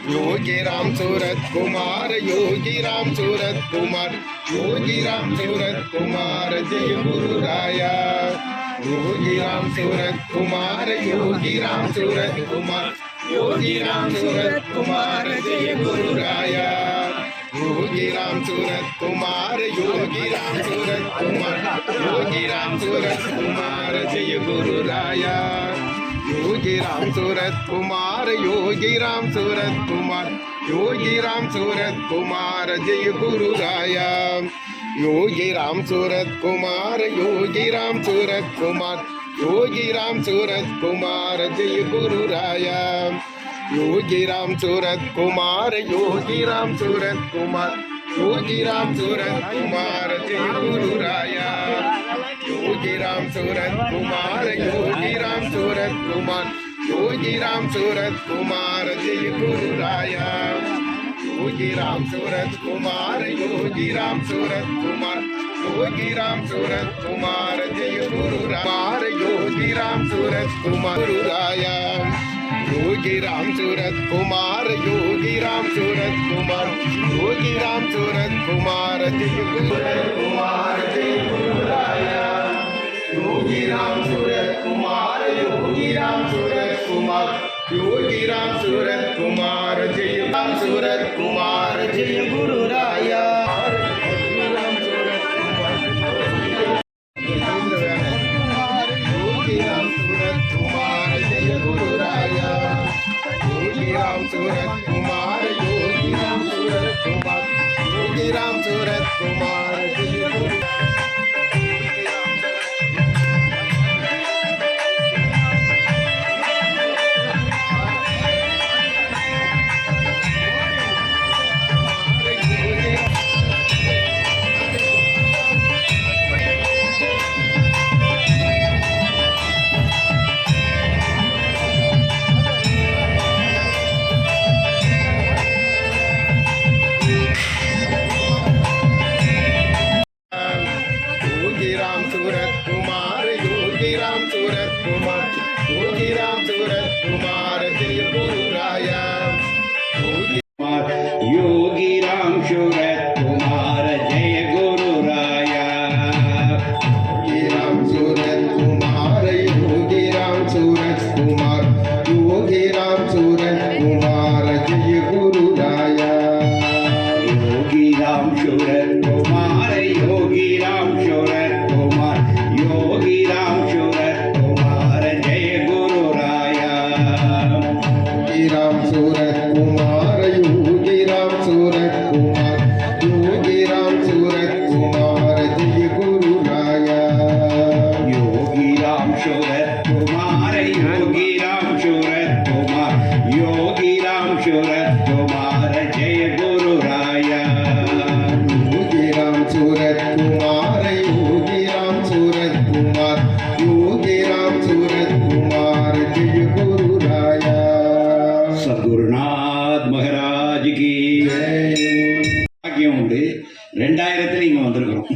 योगी राम सूरत कुमार, योगी राम सूरत कुमार, योगी राम सूरत कुमार, जय गुरु राया। योगी राम सूरत कुमार, योगी राम सूरत कुमार, योगी राम सूरत कुमार, जय गुरु राया। योगी राम सूरत कुमार, योगी राम सूरत कुमार, योगी राम सूरत कुमार, जय गुरु राया। योगी राम सूरत कुमार, योगी राम सूरत कुमार, योगी राम सूरत कुमार, जय गुरु राया। योगी राम सूरत कुमार, योगी राम सूरत कुमार, योगी राम सूरत कुमार, जय गुरु राया। योगी राम सूरत कुमार, योगी राम सूरत कुमार, योगी राम सूरत कुमार, जय गुरु राया। योगी राम सूरत कुमार, योगी राम सूरत कुमार, योगी राम सूरत कुमार, जय गुरु राया। योगी राम सूरत कुमार, योगी राम सूरत कुमार, योगी राम सूरत कुमार, जय गुरु राया। योगी राम सूरत कुमार, गुरु राया। योगी राम सूरत कुमार, योगी राम सूरत कुमार, योगी राम सूरत कुमार, जय गुरु कुमार, जय गुरु राया। योगी राम सूरत कुमार, योगी राम सूरत कुमार, योगी राम सूरत कुमार, जय राम सूरत कुमार, जय गुरु राया। योगी राम सूरत कुमार, जय गुरु राया। योगी राम सूरत कुमार, योगी राम सूरत कुमार, योगी राम सूरत कुमार, जय गुरु। योगी राम सूरत कुमार, योगी राम सूरत कुमार, योगी राम सूरत कुमार, जय गुरु राया। योगी राम सूरत कुमार, जय गुरु राया। योगी राम सूरत कुमार, योगी राम सूरत कुमार, योगी राम सूरत कुमार, जय गुरु राया। योगी राम सूरत कुमार, योगी राम सूरत कुमार, योगी राम सूरत कुमार, जय गुरु राया। योगी राम सूरत कुमार, योगी राम सूरत कुमार, योगी राम सूरत कुमार, जय गुरु राया। योगी राम सूरत कुमार, योगी राम सूरत कुमार, योगी राम सूरत कुमार, जय गुरु राया। योगी राम सूरत कुमार, योगी राम सूरत कुमार, योगी राम सूरत कुमार, जय गुरु राया। சத்குருநாத் மகாராஜ் கி பாக்கியம் உண்டு. 2000 இங்கே வந்திருக்கிறோம்,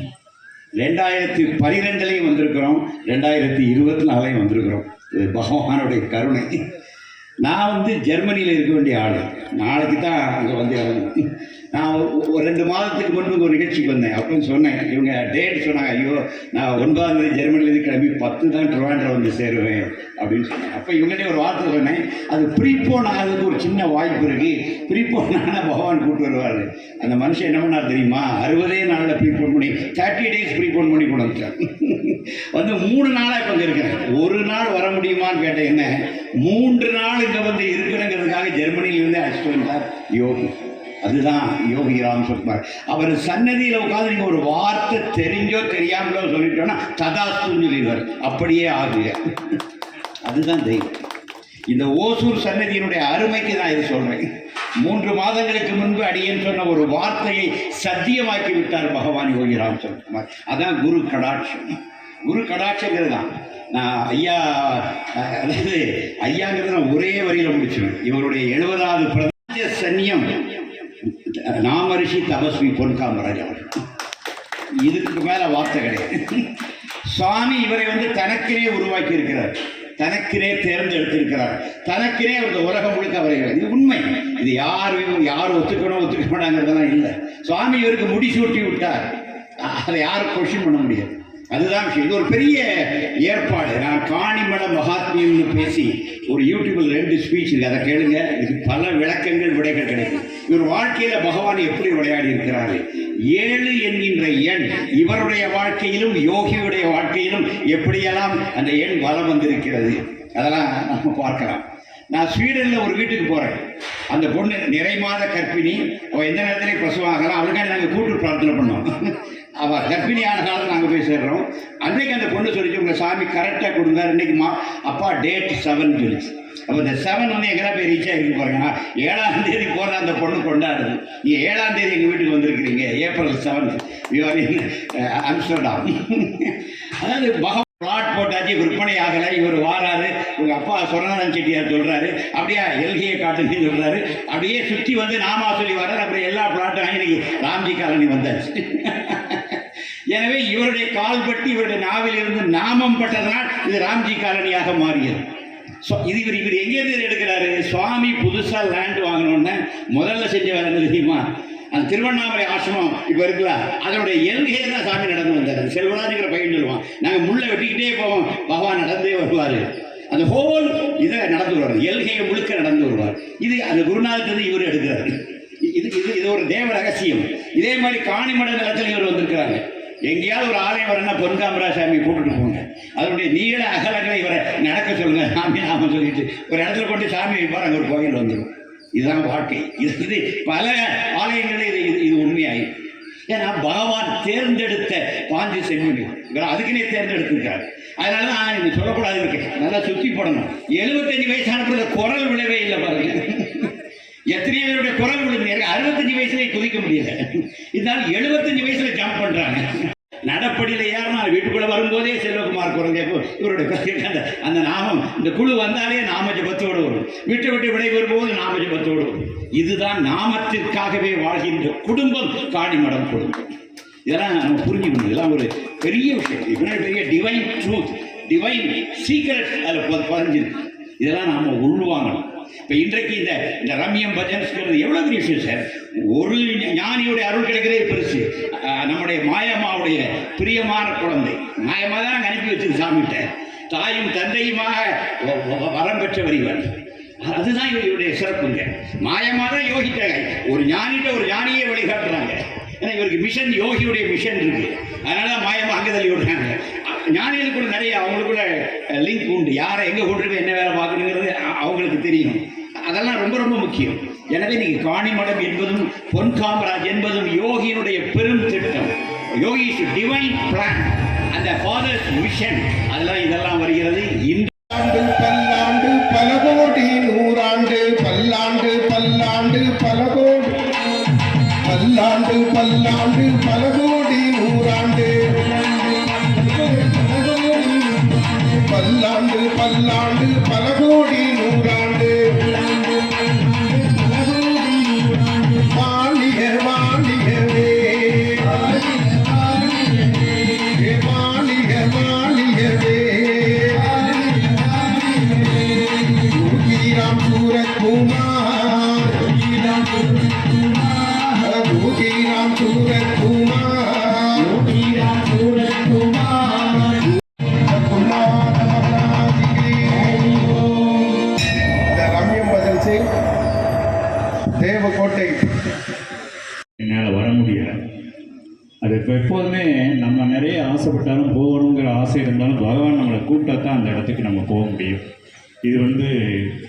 2012 வந்திருக்கிறோம், 2024 வந்திருக்கிறோம். இது பகவானுடைய கருணை. நான் ஜெர்மனியில் இருக்க வேண்டிய ஆள். நாளைக்கு தான் அங்கே இறங்கணும். நான் ஒரு 2 மாதத்துக்கு முன்பு ஒரு நிகழ்ச்சிக்கு வந்தேன். அப்படின்னு சொன்னேன், இவங்க டேட் சொன்னாங்க, ஐயோ நான் 9ஆம் தேதி ஜெர்மனிலேருந்து கிளம்பி 10 தான் ட்ரிவாண்ட்ரம் சேருவேன் அப்படின்னு சொன்னேன். அப்போ இவங்கள்டே ஒரு வார்த்தை சொன்னேன், அது ப்ரீபோன் ஆகிறதுக்கு ஒரு சின்ன வாய்ப்பு இருக்குது. ப்ரீபோன் ஆனால் பகவான் கூப்பிட்டு வருவார். அந்த மனுஷன் என்ன பண்ணார் தெரியுமா, 60 நாளில் ப்ரீபோன் பண்ணி 30 days ப்ரீபோன் பண்ணி கொண்டு வந்துட்டார். 3 நாளாக இப்போ இங்கே இருக்கிறேன். ஒரு நாள் வர முடியுமான்னு கேட்டேன். என்ன 3 நாள் இங்கே இருக்கணுங்கிறதுக்காக ஜெர்மனியிலிருந்து அழைச்சிட்டு வந்தார் யோகி. அதுதான் யோகி ராம் சொல்வார். அவர் சன்னதியில் உட்காந்து நீங்கள் ஒரு வார்த்தை தெரிஞ்சோ தெரியாமலோ சொல்லிட்டோன்னா ததாஸ்துன்னு சொல்லிடுவார். அப்படியே ஆகுங்க. அதுதான் தெய்வம். இந்த ஓசூர் சன்னதியினுடைய அருமைக்கு நான் இது சொல்கிறேன். 3 மாதங்களுக்கு முன்பு அடியேன்னு சொன்ன ஒரு வார்த்தையை சத்தியமாக்கி விட்டார் பகவான் யோகி ராம் சொல்வார். அதான் குரு கடாட்சம். குரு கடாட்சங்கிறது தான். நான் ஐயா, அதாவது ஐயாங்கிறது நான் ஒரே வரியில் முடிச்சுவேன். இவருடைய 70வது பிரபஞ்ச சன்னியம் நாமரிஷி தபஸ்வி பொன் காமராஜ் அவர்கள். இதுக்கு மேலே வார்த்தை கிடையாது. சுவாமி இவரை தனக்கினே உருவாக்கி இருக்கிறார். தனக்கினே தேர்ந்தெடுத்திருக்கிறார். தனக்கினே அந்த உலகம் முழுக்க அவரை, இது உண்மை, இது இது யார் ஒத்துக்கணும் ஒத்துக்க மாட்டாங்கிறதெல்லாம் இல்லை. சுவாமி இவருக்கு முடிசூட்டி விட்டார், அதை யாரும் கொஸ்டின் பண்ண முடியாது. அதுதான் விஷயம். இது ஒரு பெரிய ஏற்பாடு. நான் காணிமட மகாத்மியம்னு பேசி ஒரு யூடியூபில் 2 ஸ்பீச் இருக்கு, அதை கேளுங்க. இதுக்கு பல விளக்கங்கள் விடைகள் கிடைக்கும். இவர் வாழ்க்கையில பகவான் எப்படி விளையாடி இருக்கிறாரு. 7 என்கின்ற எண் இவருடைய வாழ்க்கையிலும் யோகியுடைய வாழ்க்கையிலும் எப்படியெல்லாம் அந்த எண் வலம் வந்திருக்கிறது, அதெல்லாம் நம்ம பார்க்கலாம். நான் ஸ்வீடனில் ஒரு வீட்டுக்கு போகிறேன். அந்த பொண்ணு நிறை மாத கர்ப்பிணி. அவள் எந்த நேரத்திலையும் பிரசவம் ஆகலாம். அவளுக்காண்டி நாங்கள் கூட்டு பிரார்த்தனை பண்ணோம். அவள் கர்ப்பிணியான காலத்தில் நாங்கள் போய் சேர்றோம். அன்றைக்கு அந்த பொண்ணு சொல்லிச்சு, உங்கள் சாமி கரெக்டாக கொடுத்தாரு, இன்னைக்கு அப்பா டேட் 7 சொல்லிச்சு. அப்போ இந்த 7 வந்து எங்கெல்லாம் போய் ரீச் ஆகிருக்கு பாருங்கன்னா, 7ஆம் தேதி போகிற அந்த பொண்ணு கொண்டாடுது. நீங்கள் 7ஆம் தேதி எங்கள் வீட்டுக்கு வந்திருக்கிறீங்க, ஏப்ரல் 7 யூஆர் இன் ஆம்ஸ்டர்டாம். அதாவது பிளாட் போட்டாச்சு, விற்பனை ஆகலை. இவர் வாராரு, உங்கள் அப்பா சொர்ணானந்த செட்டியார் சொல்கிறாரு, அப்படியே எல்கையை காட்டுன்னு சொல்கிறாரு. அப்படியே சுற்றி வந்து நாமா சொல்லி வர்றாரு. அப்புறம் எல்லா பிளாட்டும் இன்னைக்கு ராம்ஜி காலனி வந்தாச்சு. எனவே இவருடைய கால்பட்டு இவருடைய நாவிலிருந்து நாமம் பட்டதனால் இது ராம்ஜி காலனியாக மாறியது. இது இவர் எங்கேருந்து எடுக்கிறாரு? சுவாமி புதுசாக லேண்ட் வாங்கினோன்னு முதல்ல செஞ்ச வேலை தெரியுமா? அந்த திருவண்ணாமலை ஆசிரமம் இப்போ இருக்குல்ல, அதனுடைய எல்கையை தான் சாமி நடந்து வந்தார். செல்வராஜுங்கிற பையன் சொல்லுவான், நாங்கள் முள்ளை வெட்டிக்கிட்டே போவோம், பகவான் நடந்தே வருவார். அந்த ஹோல் இதை நடந்து வருவார், எல்கையை முழுக்க நடந்து வருவார். இது அந்த குருநாதத்திலிருந்து இவர் எடுக்கிறார். இது ஒரு தேவ ரகசியம். இதே மாதிரி காணிமட நிலத்தில் இவர் வந்திருக்கிறாங்க. எங்கேயாவது ஒரு ஆலயம் வரனா பொன்காமரா சாமியை கூப்பிட்டு போங்க, அதனுடைய நீள அகலங்களை இவரை நடக்க சொல்லுங்க, சாமி நாம சொல்லிட்டு ஒரு இடத்துல கொண்டு சாமி வைப்பார், அங்கே ஒரு கோயில் வந்துடும். இதுதான் வாழ்க்கை. இது பல ஆலயங்களில் இது உண்மையாயிடும். ஏன்னா பகவான் தேர்ந்தெடுத்த பாஞ்சு செம்மொழி அதுக்குன்னே தேர்ந்தெடுத்திருக்காரு. அதனால தான் இது சொல்லக்கூடாது இருக்கு, நல்லா சுற்றி போடணும். 75 வயசான குரல் விளைவே இல்லை பாருங்க. எத்தனையோ பேருடைய குரல் விழுந்து 65 வயசுலேயே குதிக்க முடியல. இதனால 75 வயசுல ஜம்ப் பண்றாங்க. நடப்படியில் ஏறினா வீட்டுக்குள்ள வரும்போதே செல்வகுமார் குரல் இவருடைய அந்த நாமம், இந்த குழு வந்தாலே நாம ஜபத்தோடு வரும். விட்டு விடை வரும்போது நாம ஜபத்தோடு வரும். இதுதான் நாமத்திற்காகவே வாழ்கின்ற குடும்பம் காணிமடம் குடும்பம். இதெல்லாம் நம்ம புரிஞ்சுக்கணும். இதெல்லாம் ஒரு பெரிய விஷயம். இதனால் பெரிய டிவைன் ட்ரூத், டிவைன் சீக்ரெட் அதில் பதிஞ்சிருக்கு. இதெல்லாம் நாம உள்வாங்கணும். இப்போ இன்றைக்கு இந்த ரம்யம் பஜன்ஸ்ங்கிறது எவ்வளோ பெரிய விஷயம் சார். ஒரு ஞானியுடைய அருள் கிடைக்கிறதே பெருசு. நம்முடைய மாயம்மாவுடைய பிரியமான குழந்தை மாயம்மா தான் அனுப்பி வச்சது சாமிகிட்ட. தாயும் தந்தையுமாக வரம் பெற்றவர் இவர். அதுதான் இவருடைய சிறப்புங்க. மாயம்மா தான் யோகிட்டாங்க. ஒரு ஞானிகிட்ட ஒரு ஞானியே வழிகாட்டுறாங்க. ஏன்னா இவருக்கு மிஷன், யோகியுடைய மிஷன் இருக்கு. அதனால மாயம்மா அங்கே தள்ளி விடுறாங்க. ஞானிகளுக்குள்ள நிறைய அவங்களுக்குள்ள லிங்க் உண்டு. யாரை எங்கே கொண்டு என்ன வேலை பார்க்கணுங்கிறது அவங்களுக்கு தெரியும். அதெல்லாம் ரொம்ப ரொம்ப முக்கியம். எனவே நீங்கள் காணிமடம் என்பதும் பொன் காமராஜ் என்பதும் யோகியினுடைய பெரும் திட்டம், யோகிஸ் டிவைன் பிளான், அந்த ஃபாதர்ஸ் மிஷன், அதெல்லாம் இதெல்லாம் வருகிறது. ஆண்டு பல்லாண்டு பல கோடி, நூறாண்டு பல்லாண்டு பல்லாண்டு பல கோடி, பல்லாண்டு பல்லாண்டு பல கோடி, நூறாண்டு பல்லாண்டு பல்லாண்டு பல கோடி, நூறாண்டு வாழிய வாழியவே, வாழிய வாழியவே. யோகிராம் சூரத்குமார், யோகிராம் சூரத்குமார், யோகிராம் சூரத்குமார், யோகிராம் சூரத்குமார். ரம்யம் பஜன் சிங், தேவக்கோட்டை. என்னால் வர முடியல. அது இப்போ எப்போதுமே நம்ம நிறைய ஆசைப்பட்டாலும் போகணுங்கிற ஆசை இருந்தாலும் பகவான் நம்மளை கூப்பிட்டா தான் அந்த இடத்துக்கு நம்ம போக முடியும். இது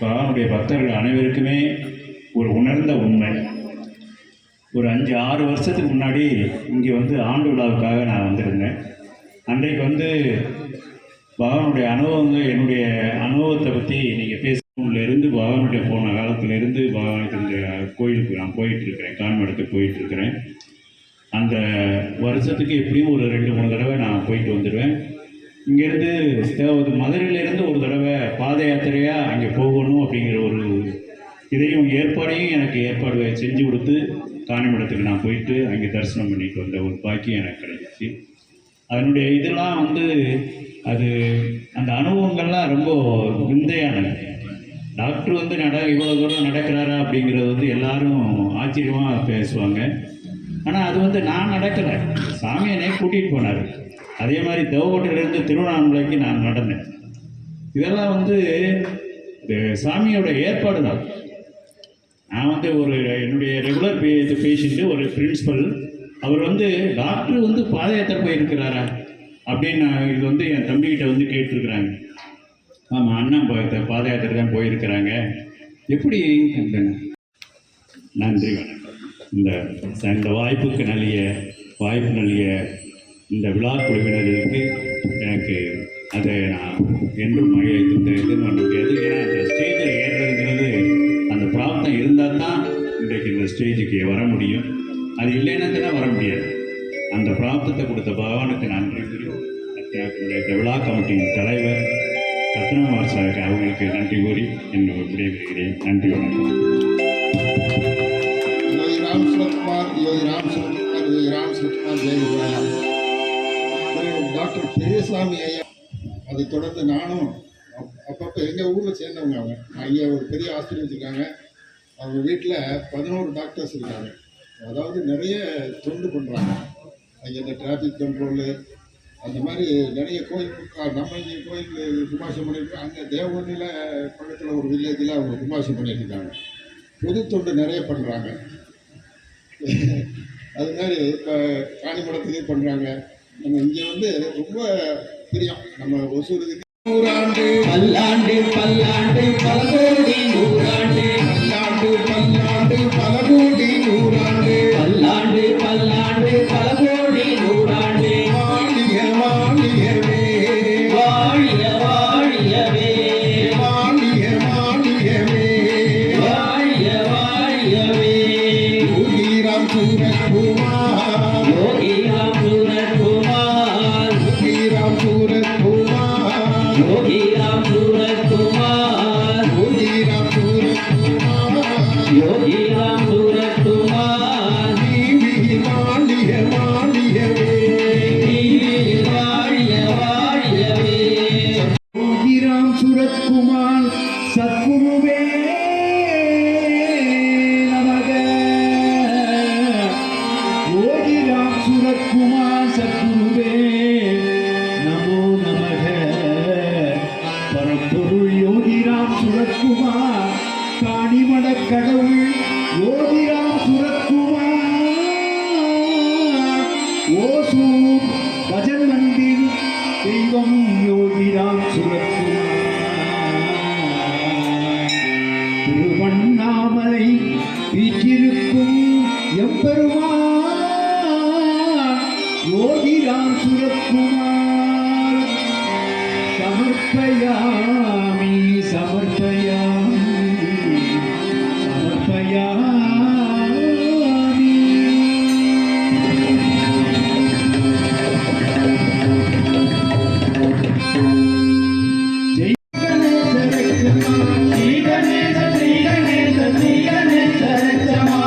பகவானுடைய பக்தர்கள் அனைவருக்குமே ஒரு உணர்ந்த உண்மை. ஒரு 5-6 வருஷத்துக்கு முன்னாடி இங்கே ஆண்டு விழாவுக்காக நான் வந்திருந்தேன். அன்றைக்கு பகவானுடைய அனுபவங்கள், என்னுடைய அனுபவத்தை பற்றி நீங்கள் பேசுலேருந்து பகவானுடைய போன காலத்திலேருந்து பகவானுக்கு இந்த கோயிலுக்கு நான் போயிட்டுருக்கிறேன், கான்மடத்துக்கு போயிட்டுருக்கிறேன். அந்த வருஷத்துக்கு எப்படியும் ஒரு 2-3 தடவை நான் போயிட்டு வந்துடுவேன். இங்கேருந்து மதுரையிலேருந்து ஒரு தடவை பாத யாத்திரையாக அங்கே போகணும் அப்படிங்கிற ஒரு ஏற்பாடையும் எனக்கு ஏற்பாடு செஞ்சு கொடுத்து காணிமடத்துக்கு நான் போயிட்டு அங்கே தரிசனம் பண்ணிட்டு வந்த ஒரு பாக்கியம் எனக்கு கிடைச்சிச்சு. அதனுடைய இதெல்லாம் அது அந்த அனுபவங்கள்லாம் ரொம்ப விந்தையானது. டாக்டர் வந்து இவ்வளோ தூரம் நடக்கிறாரா அப்படிங்கிறது வந்து எல்லாரும் ஆச்சரியமாக பேசுவாங்க. ஆனால் அது வந்து நான் நடக்கலை, சாமி என்னை கூட்டிகிட்டு போனார். அதே மாதிரி தேவகோட்டையிலேருந்து திருவண்ணாமலைக்கு நான் நடந்தேன். இதெல்லாம் வந்து சாமியோட ஏற்பாடு தான். நான் வந்து என்னுடைய ரெகுலர் பேஷண்ட்டு, ஒரு பிரின்சிபல், அவர் வந்து டாக்டர் வந்து பாத யாத்திரை போயிருக்கிறாரா அப்படின்னு இது வந்து என் தம்பிக்கிட்ட வந்து கேட்டிருக்கிறாங்க. ஆமாம், அண்ணன் பாத யாத்திரை தான் போயிருக்கிறாங்க. எப்படி அப்படின்னு. நன்றி, வணக்கம். இந்த வாய்ப்பு நல்கிய இந்த விழா குழுவினருக்கு எனக்கு அதை நான் என்றும் இது பண்ண முடியாது. ஏன்னா அந்த ஸ்டேஜில் ஏறுறதுங்கிறது அந்த பிராப்தம் இருந்தால் தான் இன்றைக்கு இந்த ஸ்டேஜுக்கு வர முடியும். அது இல்லைன்னா தானே வர முடியாது. அந்த பிராப்தத்தை கொடுத்த பகவானுக்கு நன்றி கூறி இந்த விழா கமிட்டியின் தலைவர் ரத்னகுமார் சாருக்கு அவங்களுக்கு நன்றி கூறி என்னோட விடைபெறுகிறேன். நன்றி, வணக்கம். ராம் சுரத்குமார் ஜெயகுமார், டாக்டர் பெரியசாமி ஐயா. அதை தொடர்ந்து நானும் அப்பப்போ எங்கள் ஊரில் சேர்ந்தவங்க. அவங்க ஐயா ஒரு பெரிய ஆஸ்பத்திரி வச்சுருக்காங்க. அவங்க வீட்டில் 11 டாக்டர்ஸ் இருக்காங்க. அதாவது நிறைய தொண்டு பண்ணுறாங்க. அங்கே இந்த டிராஃபிக் கண்ட்ரோலு அந்த மாதிரி நிறைய கோயில், நம்ம இங்கே கோயில் கும்பாஷம் பண்ணியிருக்கோம். அங்கே தேவகோட்டையில் பக்கத்தில் ஒரு வில்லேஜில் அவங்க கும்பாஷம் பண்ணியிருக்காங்க. பொது தொண்டு நிறைய பண்ணுறாங்க. அது மாதிரி இப்போ காணிமடத்துலேயே பண்ணுறாங்க. நம்ம இங்கே வந்து ரொம்ப பிரியம். நம்ம ஒசூருக்கு நூறாண்டு பல்லாண்டு பல்லாண்டு பல கோடி நூறாண்டு பல்லாண்டு பல்லாண்டு பல கோடி நூறாண்டு பல்லாண்டு பல்லாண்டு பல கோடி நூறாண்டு வாழிய வாழியவே வாழிய வாழியவே வாழிய வாழியவே வாழிய வாழியவே யோகிராம் சூரத்குமார் யோகிராம் சூரத்குமார் யோகிராம் சூரத்குமார் யோகிராம் சூரத்குமார் யோகிராம் சூரத்குமார் யோகிராம் சூரத்குமார் நீவி வாழிய வாழியவே நீவி வாழிய வாழியவே யோகிராம் சூரத்குமார் சத்குருவே நமக யோகிராம் சூரத்குமார் சத்குருவே நமோ நமக பரம்பொருள் யோகிராம் சூரத்குமார் காணிமட கடவுள் யோகிராம் சூரத்குமார் ஓசூர் பஜன் மந்திர் தெய்வம் யோகிராம் சூரத்குமார் திருவண்ணாமலை வீற்றிருக்கும் எம்பெருமான் யோகிராம் சூரத்குமார் சமர்ப்பயாமி சமர்ப்பயாமி சமர்ப்பயாமி. ஜெய் கணேச ரட்சமா ஸ்ரீ கணேச ஸ்ரீ கணேச ஸ்ரீ கணேச ரட்சமா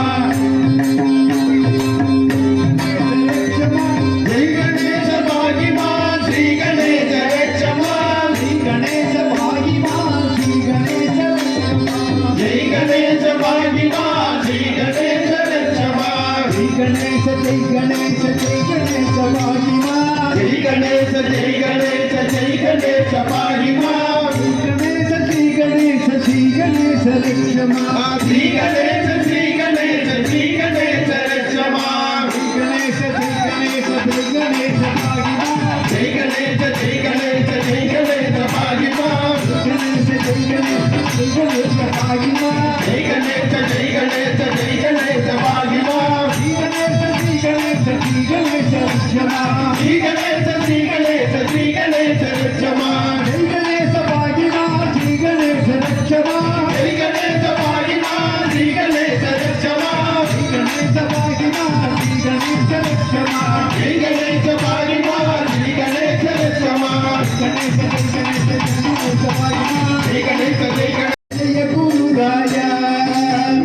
ஜெய் கணேச பாகிமா ஸ்ரீ கணேச ரட்சமா ஸ்ரீ கணேச பாகிமா ஸ்ரீ கணேச ரட்சமா ஜெய் கணேச பாகிமா ஸ்ரீ கணேச ரட்சமா ஸ்ரீ கணேச ஜெய் கணேச ஜெய் கணேச பாகிமா ஜெய் கணேச ஜெய் கணேச ஜெய் கணேச பாகிமா ஸ்ரீ கணேச ஸ்ரீ கணேச ஸ்ரீ கணேச ரட்சமா ஸ்ரீ கணேச ஸ்ரீ கணேச ஸ்ரீ கணேச ரட்சமா ஸ்ரீ கணேச ஜெய் கணேச ஜெய் கணேச பாகிமா ஜெய் கணேச ஜெய் கணேச ஜெய் கணேச பாகிமா ஸ்ரீ கணேச ஜெய் கணேச ஜெய் கணேச பாகிமா ஜெய் கணேச ஜெய் கணேச ஜெய் கணேச பாகிமா ஸ்ரீ கணேச ஸ்ரீ கணேச ஸ்ரீ கணேச ரட்சமா ஸ்ரீ கணேச ஸ்ரீ கணேச ஸ்ரீ கணேச ரட்சமா ஜெய் கணேச பாகிமா ஸ்ரீ கணேச ரட்சமா ஜெய் கணேச பாகிமா ஸ்ரீ கணேச ரட்சமா ஸ்ரீ கணேச பாகிமா ஸ்ரீ கணேச ரட்சமா ஜெய் கணேச பாகிமா ஸ்ரீ கணேச ரட்சமா கணேச ஜெய் கணேச கணேச பாகிமா ஜெய் கணேச ஜெய் கணேச ஜெய குருராயா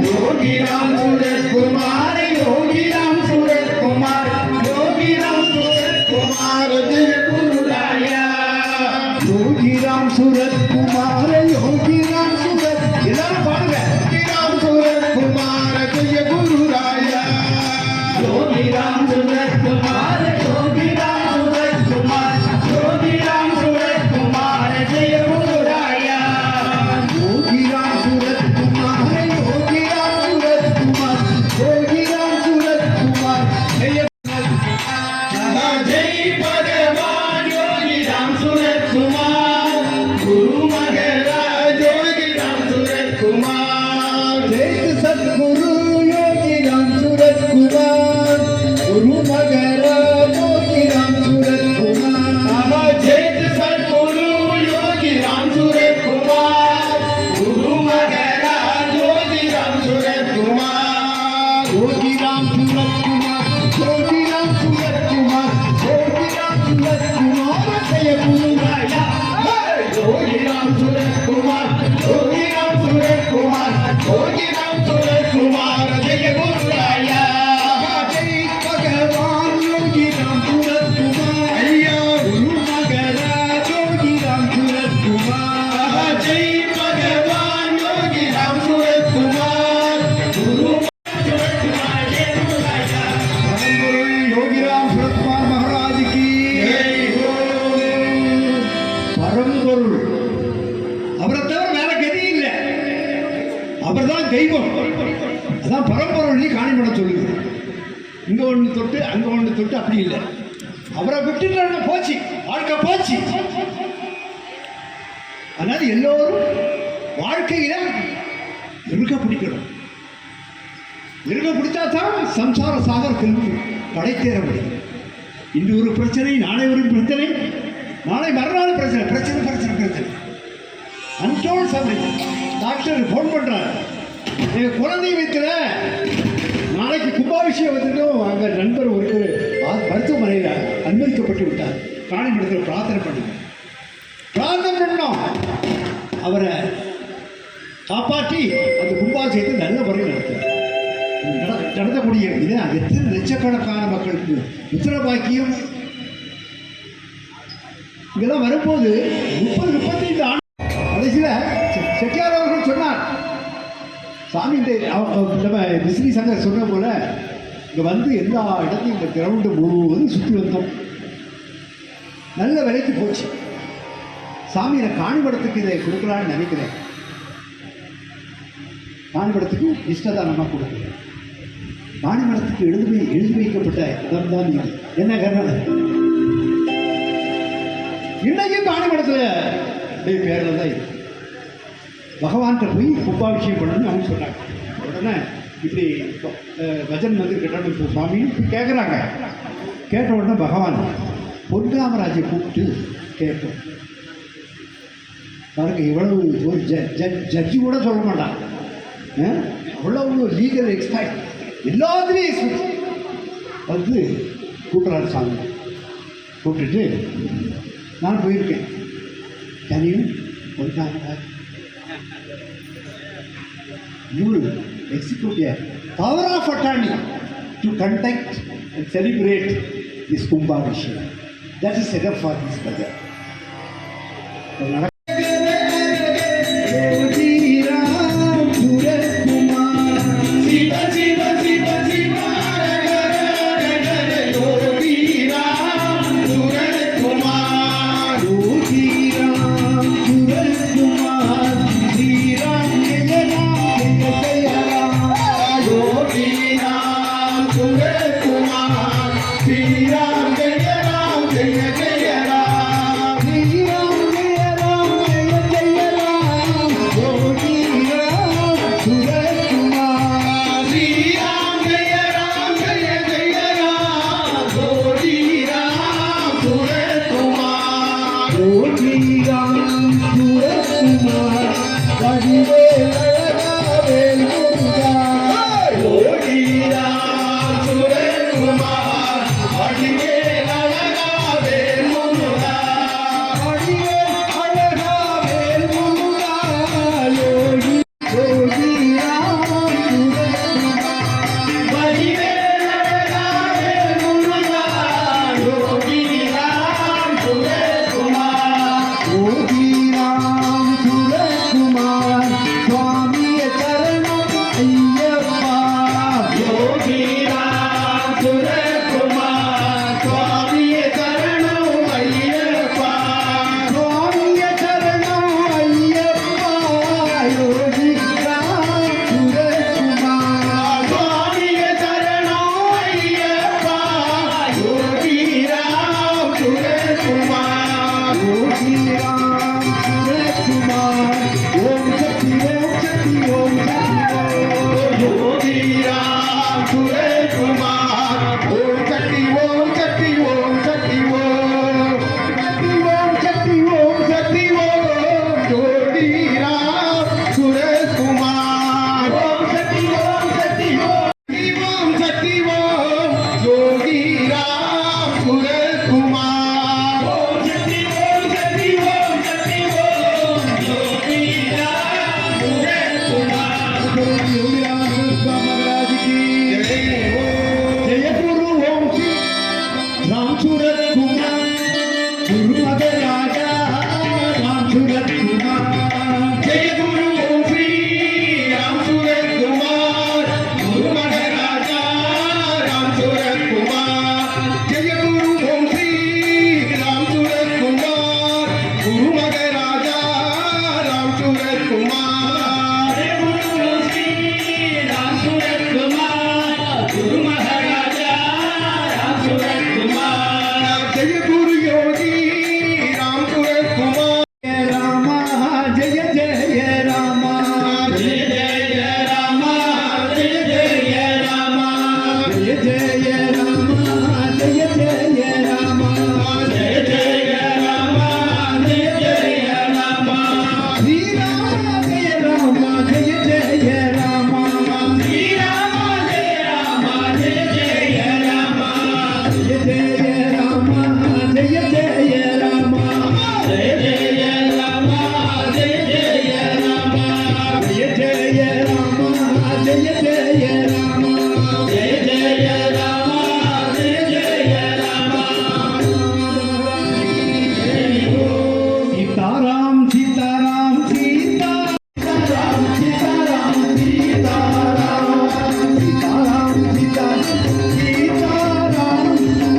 யோகிராம் சூரத்குமார் யோகிராம் சூரத்குமார் யோகிராம் சூரத்குமார் ஜெய குருராயா யோகிராம் சூரத்குமார் யோகிராம் சூரத்குமார் सद्गुरु योगीराम सूरत कुमार गुरु मगरा योगीराम सूरत कुमार जैत सद्गुरु योगीराम सूरत कुमार गुरु मगरा योगीराम सूरत कुमार योगीराम सूरत कुमार योगीराम सूरत कुमार योगीराम सूरत कुमार जय गुरु राया योगीराम सूरत कुमार योगीराम सूरत कुमार योगीराम सूरत कुमार जय गुरु राया जय भगवान योगीराम सूरत कुमार अय्या गुरु मगरा योगीराम सूरत कुमार जय भगवान योगीराम सूरत कुमार गुरु परमगुरु योगीराम सूरत कुमार महाराज की பரம்பொருள் அவரை தவிர வேற கதி இல்லை. அவர் தான் தெய்வம். அதான் பரம்பொருள் காணிமடம் சொல்லுது. இங்க ஒன்று தொட்டு அங்க ஒன்று தொட்டு அப்படி இல்லை. அவரை விட்டுட்டு போச்சு, வாழ்க்கை போச்சு. அதனால எல்லோரும் வாழ்க்கையில இருக்க பிடிக்கணும். இருக்க பிடிச்சா தான் சம்சார சாகரத்தில் கடை தேர முடியும். இன்று ஒரு பிரச்சனை, நாளை ஒரு பிரச்சனை, நாளை மறுநாள் பிரச்சனை பிரச்சனை பிரச்சனை பிரச்சனை அன்டோல்ட் சப்ஜெக்ட். டாக்டர் ஃபோன் பண்ணுறாரு, எங்கள் குழந்தை வைத்துல நாளைக்கு கும்பாபிஷேகம் வந்துட்டும் அங்கே நண்பர் ஒருத்தர் மருத்துவமனையில் அனுமதிக்கப்பட்டு விட்டார். காணிமடத்தில் பிரார்த்தனை பண்ணுங்க, பிரார்த்தனை பண்ணோம். அவரை காப்பாற்றி அந்த கும்பாபிஷேகத்தை நல்ல முறையில் நடத்தக்கூடிய இது எத்தனை லட்சக்கணக்கான மக்களுக்கு உத்தரவாக்கியம். இதெல்லாம் வரும்போது 30-35 ஆண்டு கடைசியில் செட்டியார் அவர்கள் சொன்னார், சாமி இந்த நம்ம விசிறி சங்கர் சொன்ன போல இங்கே வந்து எல்லா இடத்தையும் இந்த கிரவுண்டு முழுவதும் சுற்றி வந்தோம். நல்ல விலைக்கு போச்சு. சாமி நான் காணிமடத்துக்கு இதை கொடுக்கலான்னு நினைக்கிறேன். காணிமடத்துக்கு இஷ்டதானமாக கொடுக்குறேன். காணிமடத்துக்கு எழுதி வைக்கப்பட்ட இடம் தான் இது. என்ன காரணம்? இன்னைக்கும் காணிமடத்தில் பேரில் தான் இருக்கு. பகவான்கிட்ட போய் கும்பாபிஷேகம் பண்ணணும்னு அவங்க சொன்னாங்க. உடனே இப்படி பஜன் வந்து கேட்டாலும் இப்போ சுவாமின்னு கேட்குறாங்க. கேட்ட உடனே பகவான் பொன்காமராஜை கூப்பிட்டு கேட்போம். பாருங்க, இவ்வளவு ஒரு ஜட்ஜி கூட சொல்ல மாட்டான். அவ்வளவு லீகல் எக்ஸ்பர்ட் எல்லாத்துலேயும் வந்து கூப்பிட்றாரு சாமி. கூப்பிட்டுட்டு நான் போயிருக்கேன். தனியும் Ponkamaraj you will execute a power of attorney to conduct and celebrate this Kumbhabhishek. That is enough for this brother. Jaya Jaya Rama Jaya Jaya Rama Jaya Jaya Rama Sitaram Sitaram Sita Sitaram Sitaram Sitaram Sitaram Sita Sitaram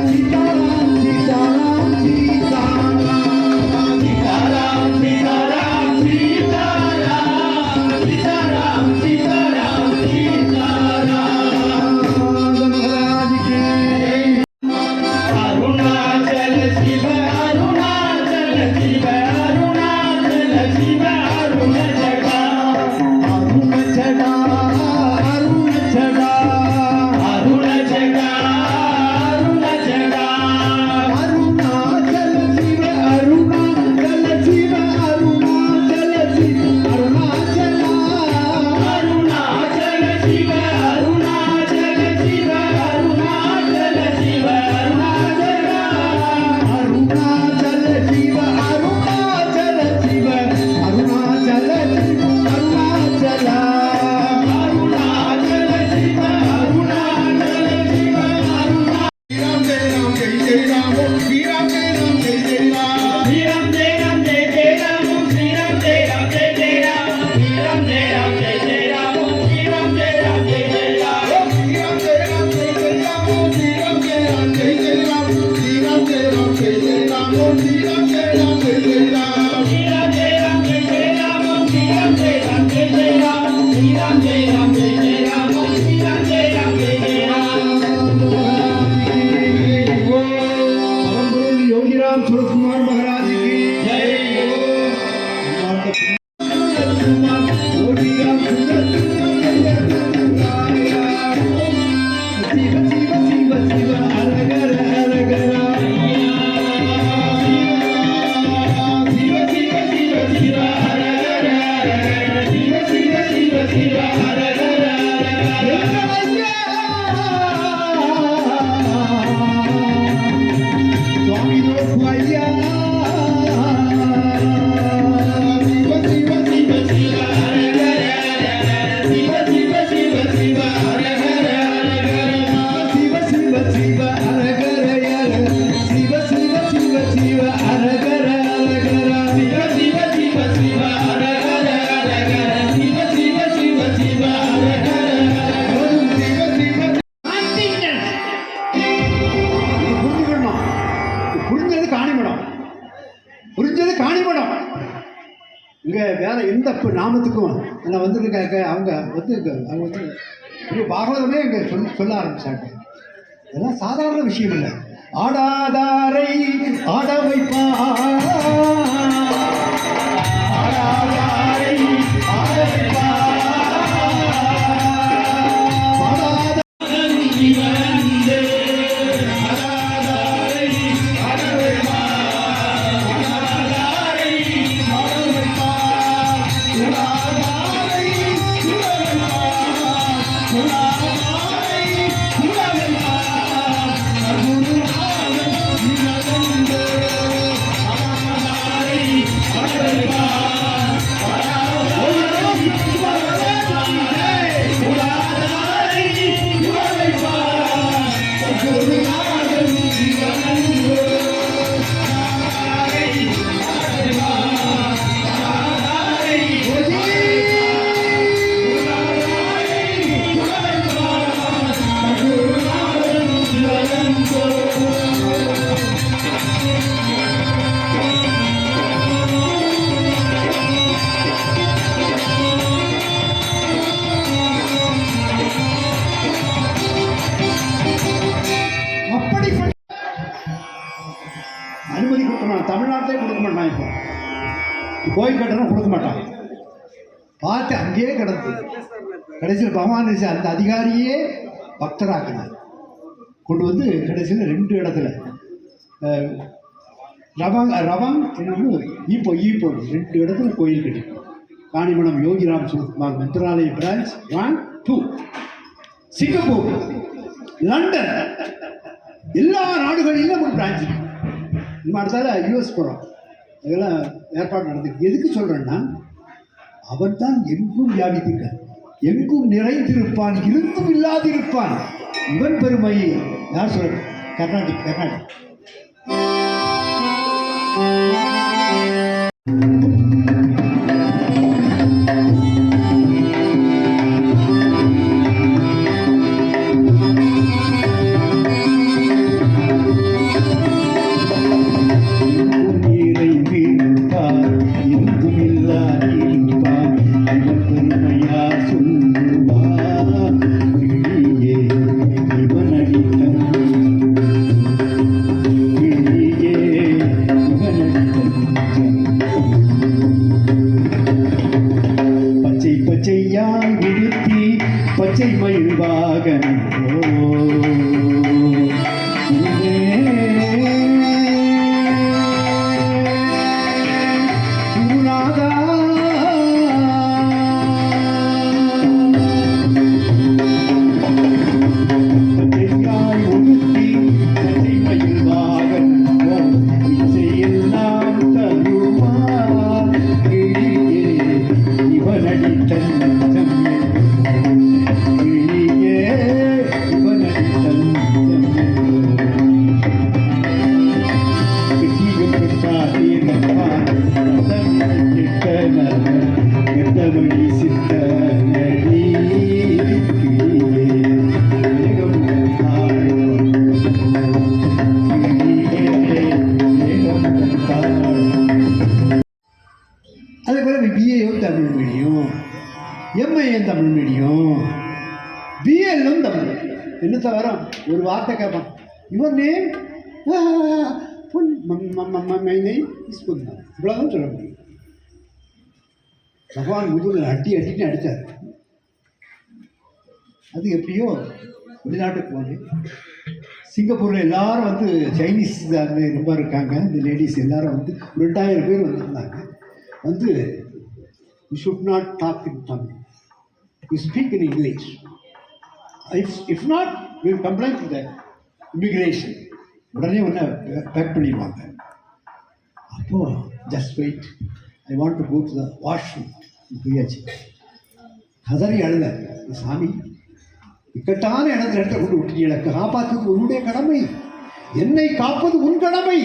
Sitaram Sitaram Sitaram Sitaram Sitaram Sitaram Sitaram Sitaram Sitaram Maharaj K Arunachal சிவ அருணாச்சல சிவ அருணாச்சல சிவ அருண ஜகா அருணச்சடா அருணச்சடா அருண ஜகா அருண ஜகா அருணாச்சல சிவ அருணாச்சல சிவ அருணாச்சல சிவ அருணாச்சலா அருணாச்சல சிவ அருணாச்சல சிவ அருணாச்சல சிவ அருண ஜகா அருணாச்சல சிவ அருணாச்சல சிவ அருணாச்சல சிவ அருணாச்சலா அருணாச்சல சிவ அருணாச்சல சிவ அருண ஸ்ரீராம் ஜெய ராம் ஜெய் ஜெய் ராமோ ஸ்ரீராம் ஜெய ராம் ஜெய் ஜெய் ராம் ஸ்ரீராம் ஜெய ராம் ஜெய ஜெய ராம் ஸ்ரீராம் ஜெய ராம் ஜெய ஜெய ராம் ஸ்ரீராம் ஜெய ராம் ஜெய ஜெய ராம் ஸ்ரீராம் ஜெய ராம் ஜெய ஜெய ராம் ஸ்ரீராம் ஜெய ராம் ஜெய் ஜெய் ராமோ ஸ்ரீராம் ஜெய ராம் ஜெய் ஜெய் ராம் ஸ்ரீராம் ஜெய ராம் ஜெய் ஜெய் ராமோ ஸ்ரீராம் ஜெய ராம் ஜெய் ஜெய் ராம் ஸ்ரீராம் ஜெய ராம் ஜெய ஜெய ராம் ஸ்ரீராம் ஜெய ராம் ஜெய ஜெய ராம் ஸ்ரீராம் ஜெய ராம் ஜெய ஜெய ராம் ஸ்ரீராம் ஜெய ராம் ஜெய ஜெய ராம் परमगुरु योगीराम सूरतकुमार महाराज की जय योगीराम शिव शिव शिव शिव हर घर हर घर शिव शिव शिव शिव हर हर हर शिव शिव शिव शिव हर हर स्वामी भैया शिव शिव शिव शिव हर हर हर शिव शिव शिव शिव हर हर हर शिव शिव शिव हर घर शिव शिव शिव शिव हर घर शिव शिव शिव शिव हर हर हर शिव शिव शिव शिव हर हर புரிஞ்சுக்கணும் புரிஞ்சது காணிமடம் புரிஞ்சது காணிமடம் இங்கே வேற எந்த நாமத்துக்கும் நான் வந்துருக்காங்க அவங்க வந்து அவங்க வந்து ஒரு பாகவதமே இங்கே சொல்ல ஆரம்பிச்சாங்க இதெல்லாம் சாதாரண விஷயம் இல்லை ஆடாதாரை ஆட வைப்பா ஆடாதாரை ஆட வைப்பா ஆடாத அனுமதி கொடுக்க மாட்டான், தமிழ்நாட்டிலே கொடுக்க மாட்டான். இப்போ கோயில் கட்டணம் கொடுக்க மாட்டான். பார்த்து அங்கேயே கிடந்து கடைசியில் பகவான் அந்த அதிகாரியே பக்தராக்கினார். கொண்டு வந்து கடைசியில் 2 இடத்துல ரவம் இன்னொன்று ஈப்போ 2 இடத்துல கோயில் கட்டி Kanimadam Yogiram Sukumar Mantralaya branch 1, 2 Singapore, London, எல்லா நாடுகளிலும் ஒரு பிரான்ச். நம்ம அடுத்தால யூஎஸ் போகிறோம். அதெல்லாம் ஏற்பாடு நடந்துருக்கு. எதுக்கு சொல்கிறேன்னா அவன் தான் எங்கும் வியாபித்திருக்கார். எங்கும் நிறைந்திருப்பான், இருந்தும் இல்லாதிருப்பான். இவன் பெருமையை யார் சொல்ற? கர்நாடிக் கர்நாடிக் பச்சையாய் உடுத்தி பச்சை மயில் வாகனம் குருநாதா பச்சையாய் உடுத்தி பச்சை மயில் வாகனம் இசையெல்லாம் தருவார் கிளியே இவனடி தஞ்சம் கிளியே இவனடி தஞ்சம் கிட்டியும் கிட்டாதே நப்பான் கெட்டமணி சித்த நடி கிளியே வேகம் தாழும் கிளியே வேகம் தாழும். அதே போல் பிஏயும் தமிழ் மீடியம், எம்ஏயும் தமிழ் மீடியம், பிஎல்லும் தமிழ் மீடியம். என்ன தவிர ஒரு வார்த்தை கேட்பான், your name my name is புல்தான், இவ்வளோதான் சொல்ல முடியும். பகவான் முதுகில் அடின்னு அடித்தார். அது எப்படியோ வெளிநாட்டுக்கு போனேன். சிங்கப்பூரில் எல்லாரும் வந்து சைனீஸ் ரொம்ப இருக்காங்க. இந்த லேடிஸ் எல்லாரும் வந்து 2000 பேர் வந்துருந்தாங்க. வந்து you should not talk in Tamil, you speak in English. If not you complaint to the immigration. உடனே ஒன்று பேக் பண்ணிடுவாங்க. அப்போது just wait, I want to go to the washroom போயாச்சு. கதறி அழுத, சாமி இக்கட்டான இடத்துல கொண்டு விட்டு எனக்கு காப்பாற்றுவது உன்னுடைய கடமை, என்னை காப்பது உன் கடமை.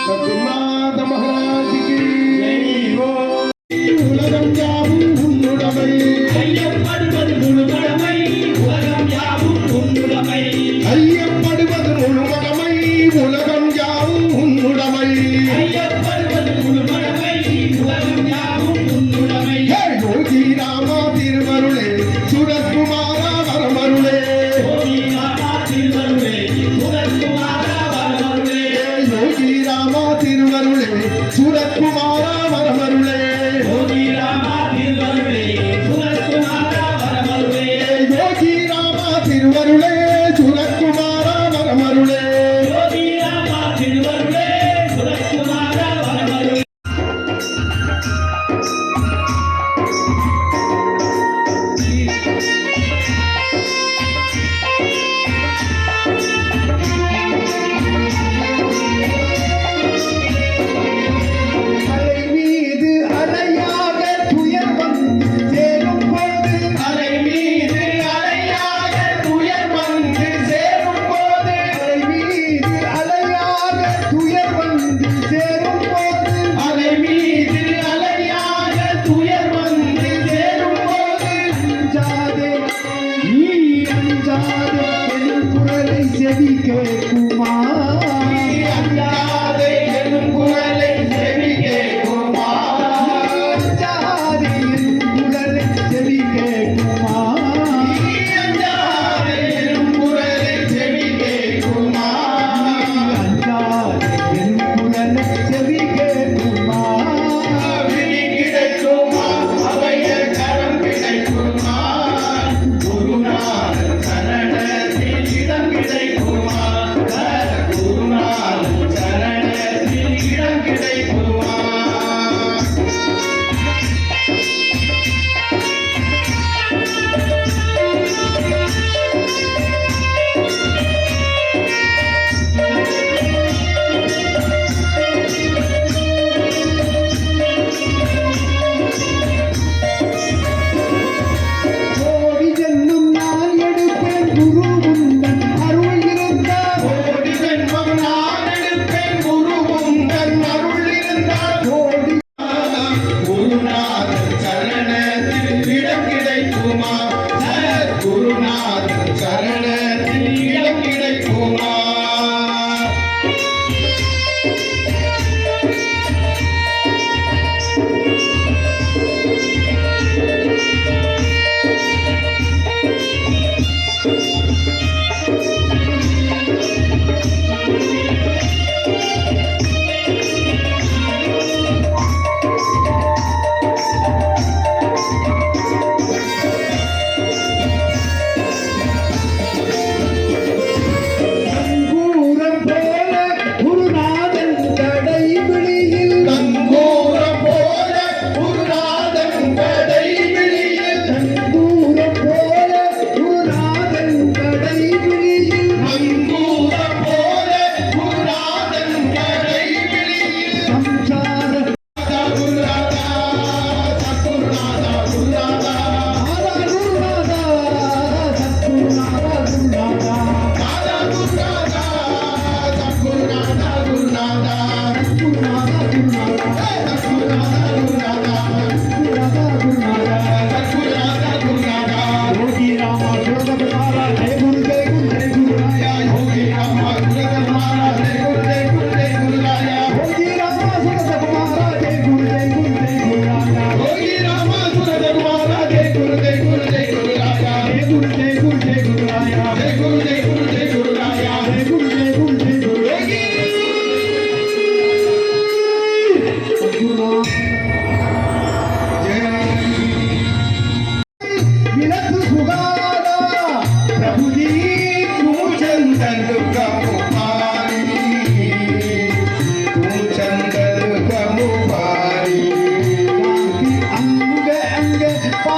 சத்குருநாத மகாராஜிக்கு உலகம் யாவும் உன்னுடைமை, ஐயப்படுவது முழு கடமை, உலகம் யாவும் உன்னுடைமை, ஐயப்படுவது முழு கடமை, உலகம் யாவும் உன்னுடைமை, ஐயப்படுவது முழு கடமை, உலகம் யாவும் உன்னுடைமை. யோகி ராமா திருவருளே சுரத்குமாரா வரமருளே, யோகி ராமா திருவருளே சுரத்குமாரா வரமருளே, யோகி ராமா திருவருளே சுரத்குமாரா வரமருளே, யோகி ராமா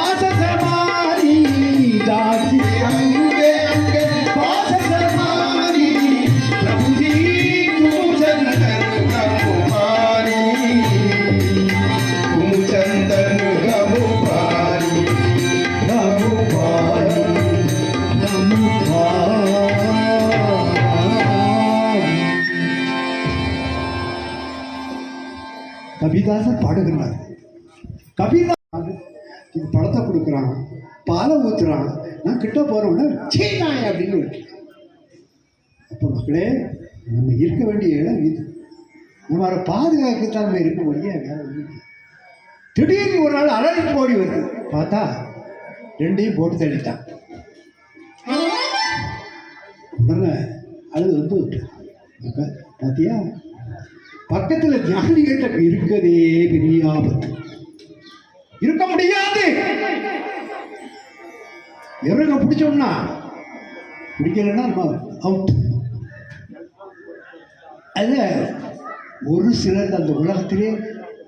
பாசசமாரி தாசி அங்கே அங்கே பாசசமாரி பிரபுஜி चंदन गमुपारी तुम चंदन गमुपारी நமுபாரி கபிதாசன் பாடுகிறார். கபிதாசன் இது பழத்தை கொடுக்குறான், பாலை ஊத்துறான், நான் கிட்ட போறோம்னா சீனாய் அப்படின்னு இருக்கு. அப்போ மக்களே, நம்ம இருக்க வேண்டிய இடம் இது. நம்ம அதை பாதுகாக்கத்தான் நம்ம இருக்க முடிய வேற ஒண்ணும் இல்லை. திடீர்னு ஒரு நாள் அலறிட்டு ஓடி வருது, பார்த்தா ரெண்டையும் போட்டு தள்ளிட்டான். உடனே அழுது வந்து விட்டு பார்த்தியா, பக்கத்தில் ஞானிகிட்ட இருக்கதே பெரிய ஆபத்து, இருக்க முடியாது. இறங்க பிடிச்சோம்னா பிடிக்கலன்னா அவுட். அது ஒரு சிலர் அந்த உலகத்திலே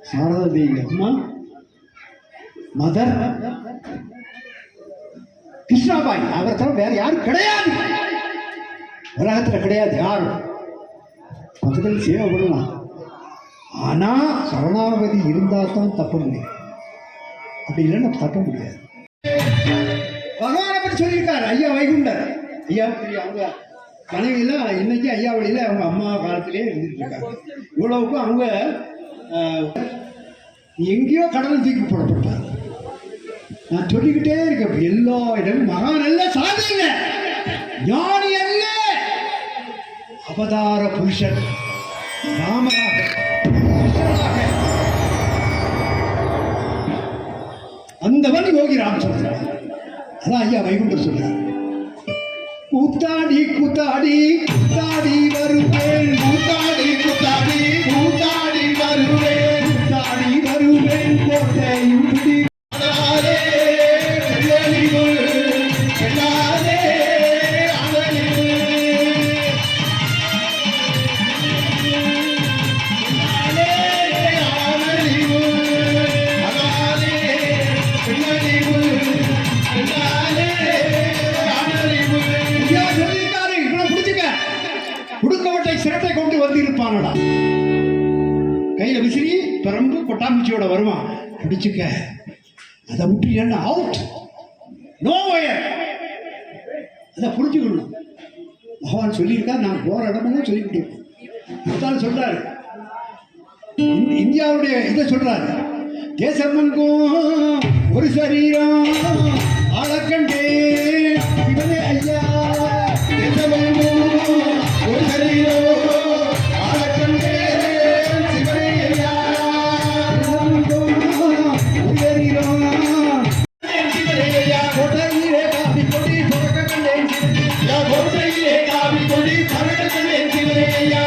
சாரதா தேவி அம்மா, மதர் கிருஷ்ணாபாய், அவரை தவிர வேற யாரும் கிடையாது உலகத்தில், கிடையாது யாரும். பக்கத்தில் சேவை பண்ணலாம், ஆனால் சரணாகதி இருந்தால் தான் தப்ப முடியும், அப்படி இல்லைன்னா தப்ப முடியாது. பகவானை பற்றி சொல்லியிருக்காரு ஐயா வைகுண்டர். ஐயா அவங்க கனவையெல்லாம் இன்னைக்கு ஐயா வழியில் அவங்க அம்மா காலத்திலே இருந்துட்டு இருக்காங்க. இவ்வளவுக்கும் அவங்க எங்கேயோ கடலில் தூக்கி போடப்பட்டார். நான் சொல்லிக்கிட்டே இருக்கேன், எல்லா இடமும் மகான் அல்ல, சாதிங்க ஞானி அல்ல, அவதார புருஷன் ராமராக அந்தவன் யோகி ராம் சொல்றார். அதான் ஐயா வைகுண்டர் சொல்றார், கூத்தாடி கூத்தாடி கூத்தாடி வருவேன், கூத்தாடி கூத்தாடி கூத்தாடி வருவேன், கூத்தாடி வருவேன் கோட்டையும் பிடி அழாதே வெள்ளரிவு, வெள்ளாதே அழகிவு, அழகிவு, அழாதே வெள்ளரிவு, வெள்ளாதே அழகிவு. ஐயா சொல்லியிருக்காரு, இவனை பிடிச்சுக்க, குடுக்கவட்டை சிரட்டை கொண்டு வந்து இருப்பானடா, கையில விசிறி பரம்பு கொட்டாம்பூச்சியோட வருவான், பிடிச்சுக்க, அதை விட்டு அவுட், நோ வயர், அதை புரிஞ்சுக்கணும். பகவான் சொல்லியிருக்கார், நான் போற இடமெல்லாம் சொல்லிக்கிட்டு இருந்தாலும் சொல்றாரு. இந்தியாவுடைய இதை சொல்றாரு, தேசமெங்கும் ஒரு சரீரம் ஆளக்கண்டே இவனே ஐயா, தேசமெங்கும் ஒரு சரீரம் ஆளக்கண்டேன் சிவனே ஐயா. தேசமெங்கும் ஒரு சரீரம் சிவனே ஐயா. கொடையிலே காப்பி கொடி பறக்க கண்டேன் யா கோட்டையிலே காவி கொடி பறக்க கண்டேன் சிவனே ஐயா.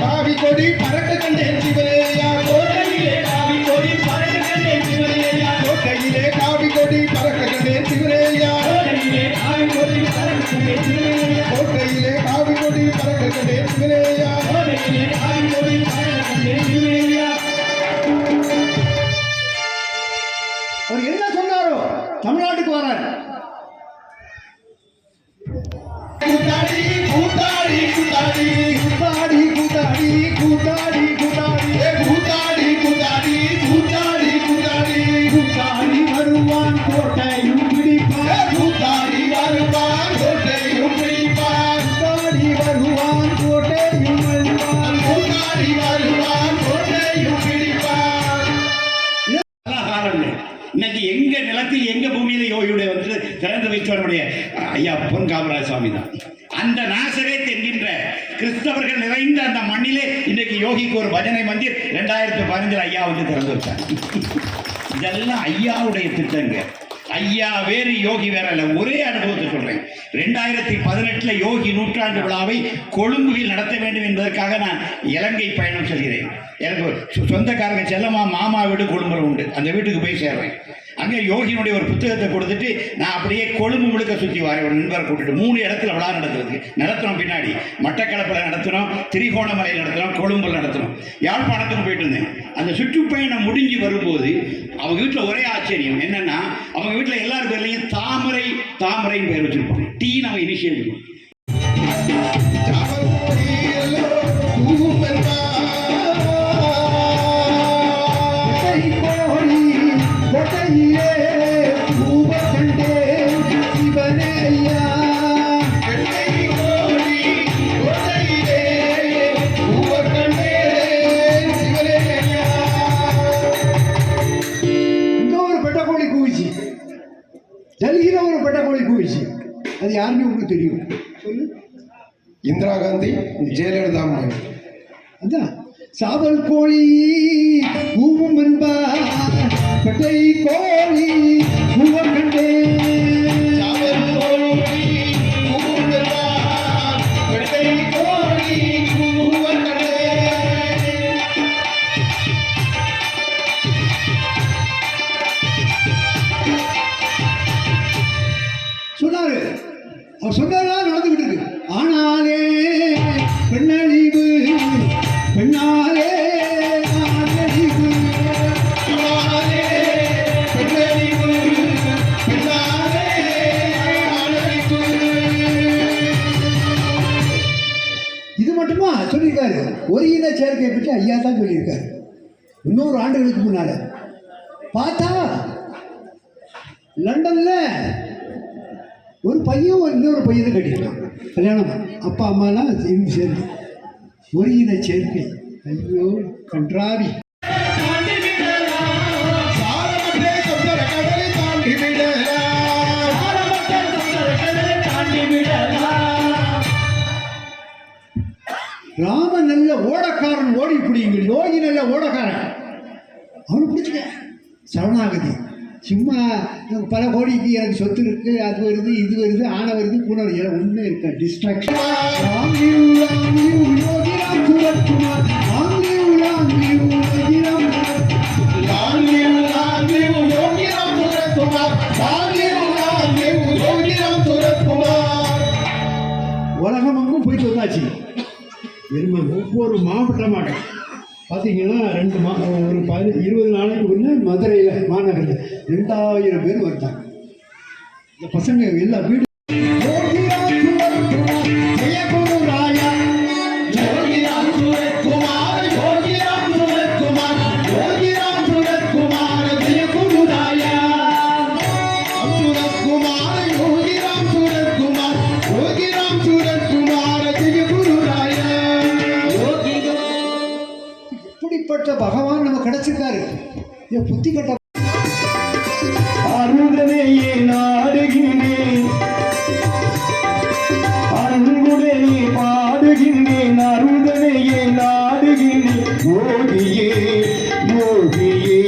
காவி கொடி பறக்க கண்டேன் சிவனே ஐயா. கோட்டையிலே காவி கொடி பறக்க கண்டேன் சிவனே ஐயா. கோட்டையிலே காவி கொடி பறக்க கண்டேன் சிவனே ஐயா. கோட்டையிலே காவி கொடி பறக்க கண்டேன் சிவனே ஐயா. கோட்டையிலே காவி கொடி பறக்க கண்டேன் சிவனே ஐயா. கோட்டையிலே காவி கொடி பறக்க கண்டேன் சிவனே ஐயா. அவர் என்ன சொன்னாரோ தமிழ்நாட்டுக்கு வராரு. கூத்தாடி கூத்தாடி கூத்தாடி கூத்தாடி கூத்தாடி கூத்தாடி கூத்தாடி ஏ கூத்தாடி கூத்தாடி கூத்தாடி கூத்தாடி கூத்தாடி வருவான் கோட்டையும் பிடிப்பான், ஏ கூத்தாடி வருவான் கோட்டையும் பிடிப்பான். கூத்தாடி வருவான் கோட்டையும் அழிப்பான். கூத்தாடி வருவான் கோட்டையும் பிடிப்பான். கலாகாரங்கள் இன்னைக்கு எங்க நிலத்தில் எங்க பூமியில யோகியுடைய வந்து திறந்து வைத்தவருடைய ஐயா பொன் காமராஜ் சுவாமி தான். அந்த நாசரேத் என்கின்ற கிறிஸ்தவர்கள் நிறைந்த அந்த மண்ணிலே இன்றைக்கு யோகிக்கு ஒரு பஜனை மந்திர் 2015 ஐயா வந்து திறந்து வச்சார். இதெல்லாம் ஐயாவுடைய திட்டங்க. ஐயா வேறு யோகி வேற அல்ல. ஒரே அனுபவத்தை சொல்றேன். 2018 யோகி நூற்றாண்டு விழாவை கொழும்புவில் நடத்த வேண்டும் என்பதற்காக நான் இலங்கை பயணம் செல்கிறேன். எனக்கு சொந்தக்காரங்க செல்லம்மா மாமா வீடு கொழும்புல உண்டு, அந்த வீட்டுக்கு போய் சேர்றேன். அங்கே யோகியினுடைய ஒரு புத்தகத்தை கொடுத்துட்டு நான் அப்படியே கொழும்பு முழுக்க சுற்றி வரேன். ஒரு நண்பரை கூட்டிட்டு 3 இடத்துல விழா நடத்துறோம். பின்னாடி மட்டக்களப்பில் நடத்தினோம், திரிகோணமலையில் நடத்தினோம், கொழும்பில் நடத்தினோம், யாழ்ப்பாணத்துக்கு போயிட்டு இருந்தேன். அந்த சுற்றுப்பயணம் முடிஞ்சு வரும்போது அவங்க வீட்டில் ஒரே ஆச்சரியம் என்னன்னா, அவங்க வீட்டில் எல்லார் பேர்லையும் தாமரைன்னு பேர் வச்சிருப்பாங்க. டீ நம்ம இனிஷியல் டெல்லியில ஒரு பெட்டகோழி கூவிச்சு. அது யாருன்னு உங்களுக்கு தெரியும்? சொல்லு. இந்திரா காந்தி, ஜெயலலிதா அம்மா. அதான் சாவல் கோழி கூவும் என்பா பெட்டை கோழி கூவ கண்டே. சொன்னாரு, அவர் சொன்னதெல்லாம் நடந்துகிட்டு இருக்கு. ஆனாலே பெண்ணழிவு, பெண்ணாலே ஆணழிவு, ஆனாலே பெண்ணழிவு, பெண்ணாலே ஆணழிவு. இது மட்டுமா சொல்லியிருக்காரு? ஒரு இன சேர்க்கை பற்றி ஐயா தான் சொல்லியிருக்காரு. 100 ஆண்டுகளுக்கு முன்னால பார்த்தா லண்டன்ல ஒரு பையன் இன்னொரு பையனை கட்டிருக்கான். கல்யாணம் அப்பா அம்மாலாம் இருந்து சேர்ந்து ஒரு இன சேர்க்கை. ஐயோ கன்றாவி. ராம நல்ல ஓடக்காரன், ஓடி பிடிங்க. யோகி நல்ல ஓடக்காரன், அவனு பிடிச்சிக்க. சரணாகதி சும்மா பல கோடிக்கு எனக்கு சொத்து இருக்கு, அது வருது, இது வருது, ஆனை வருது, பூனை வருது, ஒன்றும் இருக்க டிஸ்ட்ராக்ஷன். உலகமெங்கும் போயிட்டு வந்தாச்சு. ஒவ்வொரு மாவட்டமாக பார்த்தீங்கன்னா 20 நாளைக்கு முன்னே மதுரையில் மாநகரில் 2000 பேர் வந்தாங்க. இந்த பசங்க எல்லா வீடு பகவான் நம்ம கிடைச்சிருக்காரு. புத்தி கட்ட அருந்தனையே நாடுகின்றேன், அன்புடனே பாடுகின்றேன், அருந்தனையே நாடுகின்றேன். யோகியே யோகியே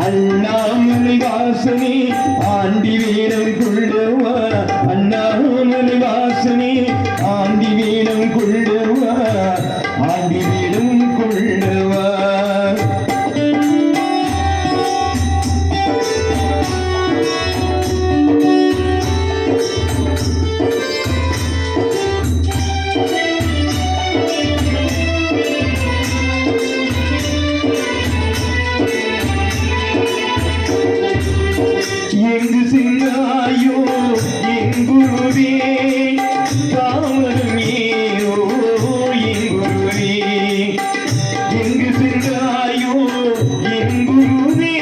அண்ணாமலை வாசனே ஆண்டி வீரம் கொள்ளவா, அண்ணாமலை வாசனே ஆண்டி வீரம் கொள்ளவா, ஆண்டி வீரம் கொள்ளவா. எங்கு சென்றாயோ எங்குருவே, காவலும் ஏயோ எங்குருவே. எங்கு சென்றாயோ எங்குருவே,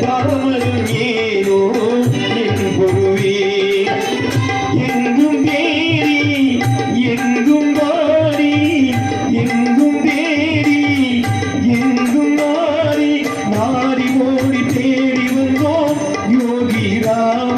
காவலும் ஏயோ எங்குருவே. எங்கும் தேடி எங்கும் வாடி, எங்கும் தேடி எங்கும் மாறி, மாறி ஓடி தேடி வந்தோம் யோகி ராம்.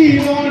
we want.